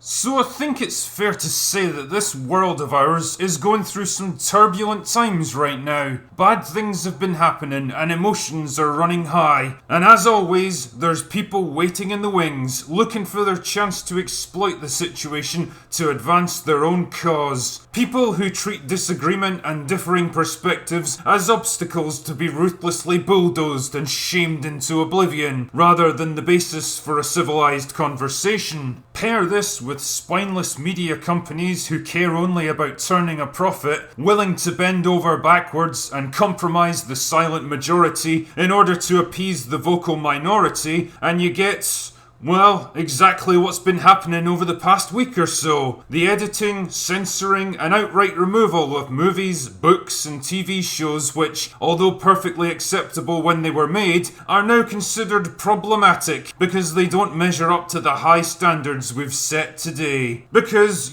So I think it's fair to say that this world of ours is going through some turbulent times right now. Bad things have been happening and emotions are running high. And as always, there's people waiting in the wings, looking for their chance to exploit the situation to advance their own cause. People who treat disagreement and differing perspectives as obstacles to be ruthlessly bulldozed and shamed into oblivion, rather than the basis for a civilized conversation. Pair this with spineless media companies who care only about turning a profit, willing to bend over backwards and compromise the silent majority in order to appease the vocal minority, and you get, well, exactly what's been happening over the past week or so. The editing, censoring, and outright removal of movies, books, and TV shows which, although perfectly acceptable when they were made, are now considered problematic because they don't measure up to the high standards we've set today. Because,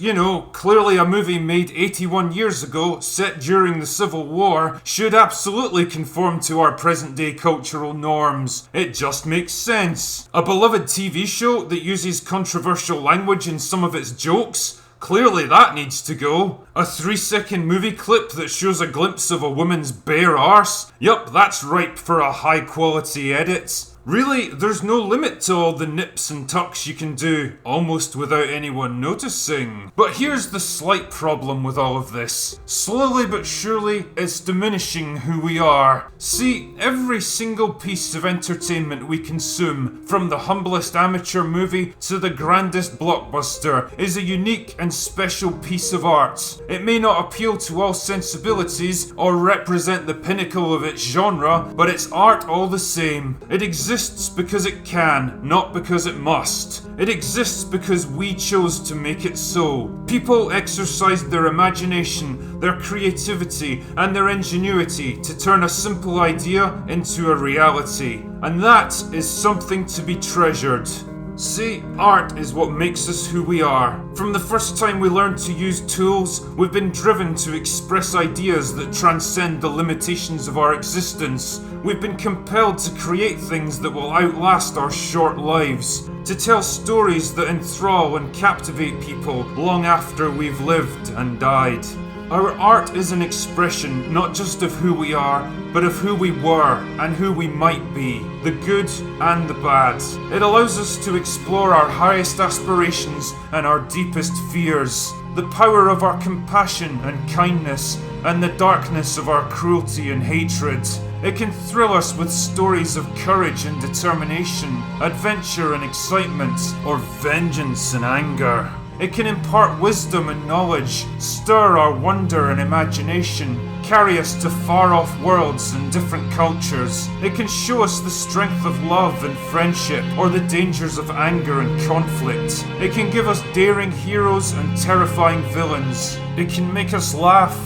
clearly a movie made 81 years ago, set during the Civil War, should absolutely conform to our present-day cultural norms. It just makes sense. A beloved TV show that uses controversial language in some of its jokes? Clearly that needs to go. A 3-second movie clip that shows a glimpse of a woman's bare arse? Yup, that's ripe for a high quality edit. Really, there's no limit to all the nips and tucks you can do, almost without anyone noticing. But here's the slight problem with all of this. Slowly but surely, it's diminishing who we are. See, every single piece of entertainment we consume, from the humblest amateur movie to the grandest blockbuster, is a unique and special piece of art. It may not appeal to all sensibilities or represent the pinnacle of its genre, but it's art all the same. It exists because it can, not because it must. It exists because we chose to make it so. People exercised their imagination, their creativity, and their ingenuity to turn a simple idea into a reality. And that is something to be treasured. See, art is what makes us who we are. From the first time we learned to use tools, we've been driven to express ideas that transcend the limitations of our existence. We've been compelled to create things that will outlast our short lives, to tell stories that enthrall and captivate people long after we've lived and died. Our art is an expression not just of who we are, but of who we were and who we might be, the good and the bad. It allows us to explore our highest aspirations and our deepest fears, the power of our compassion and kindness, and the darkness of our cruelty and hatred. It can thrill us with stories of courage and determination, adventure and excitement, or vengeance and anger. It can impart wisdom and knowledge, stir our wonder and imagination, carry us to far-off worlds and different cultures. It can show us the strength of love and friendship, or the dangers of anger and conflict. It can give us daring heroes and terrifying villains. It can make us laugh,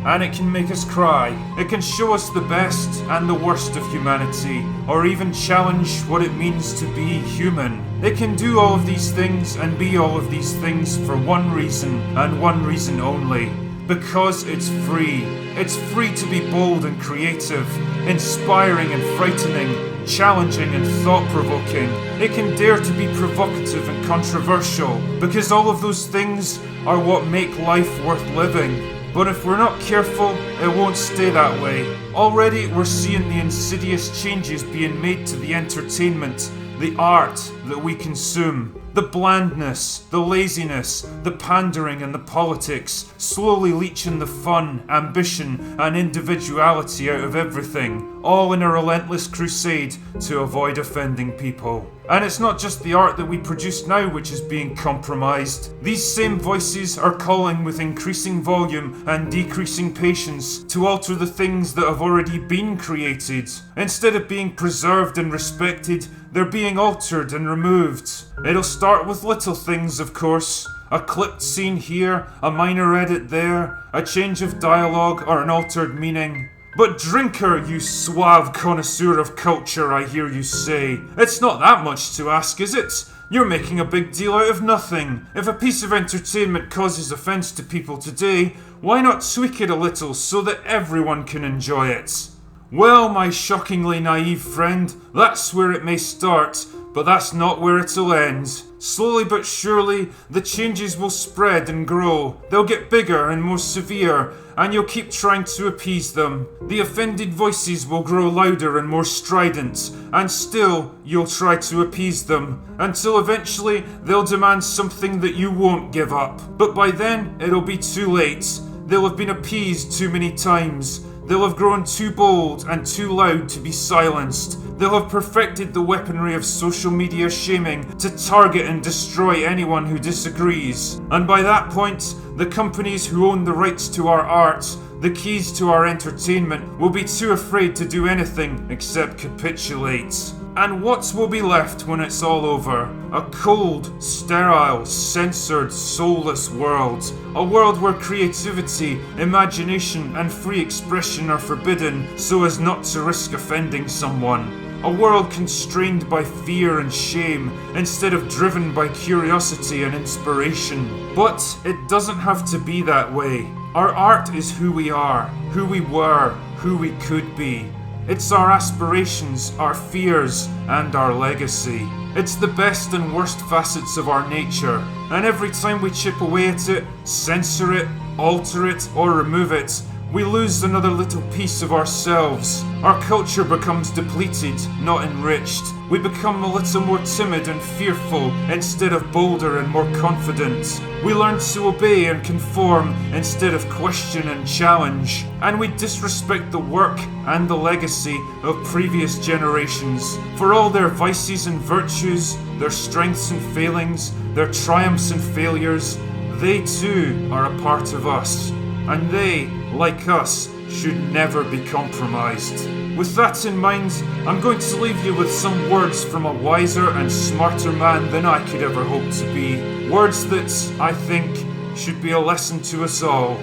and it can make us cry. It can show us the best and the worst of humanity, or even challenge what it means to be human. It can do all of these things and be all of these things for one reason, and one reason only. Because it's free. It's free to be bold and creative, inspiring and frightening, challenging and thought-provoking. It can dare to be provocative and controversial, because all of those things are what make life worth living. But if we're not careful, it won't stay that way. Already we're seeing the insidious changes being made to the entertainment, the art that we consume. The blandness, the laziness, the pandering and the politics, slowly leeching the fun, ambition and individuality out of everything, all in a relentless crusade to avoid offending people. And it's not just the art that we produce now which is being compromised. These same voices are calling with increasing volume and decreasing patience to alter the things that have already been created. Instead of being preserved and respected, they're being altered and removed. It'll start with little things, of course. A clipped scene here, a minor edit there, a change of dialogue or an altered meaning. But drinker, you suave connoisseur of culture, I hear you say. It's not that much to ask, is it? You're making a big deal out of nothing. If a piece of entertainment causes offence to people today, why not tweak it a little so that everyone can enjoy it? Well, my shockingly naive friend, that's where it may start, But that's not where it'll end. Slowly but surely, the changes will spread and grow. They'll get bigger and more severe, and you'll keep trying to appease them. The offended voices will grow louder and more strident, and still you'll try to appease them, until eventually they'll demand something that you won't give up. But by then, it'll be too late. They'll have been appeased too many times. They'll have grown too bold and too loud to be silenced. They'll have perfected the weaponry of social media shaming to target and destroy anyone who disagrees. And by that point, the companies who own the rights to our art, the keys to our entertainment, will be too afraid to do anything except capitulate. And what will be left when it's all over? A cold, sterile, censored, soulless world. A world where creativity, imagination, and free expression are forbidden so as not to risk offending someone. A world constrained by fear and shame instead of driven by curiosity and inspiration. But it doesn't have to be that way. Our art is who we are, who we were, who we could be. It's our aspirations, our fears, and our legacy. It's the best and worst facets of our nature, and every time we chip away at it, censor it, alter it, or remove it, we lose another little piece of ourselves. Our culture becomes depleted, not enriched. We become a little more timid and fearful instead of bolder and more confident. We learn to obey and conform instead of question and challenge. And we disrespect the work and the legacy of previous generations. For all their vices and virtues, their strengths and failings, their triumphs and failures, they too are a part of us. And they, like us, should never be compromised. With that in mind, I'm going to leave you with some words from a wiser and smarter man than I could ever hope to be. Words that, I think, should be a lesson to us all.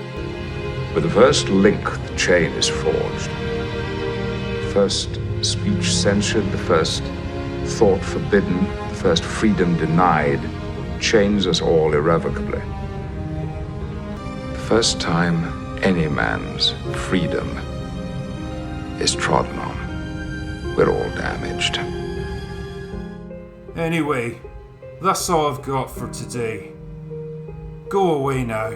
With the first link, the chain is forged. The first speech censured, the first thought forbidden, the first freedom denied, chains us all irrevocably. The first time any man's freedom is trodden on, we're all damaged. Anyway, that's all I've got for today. Go away now.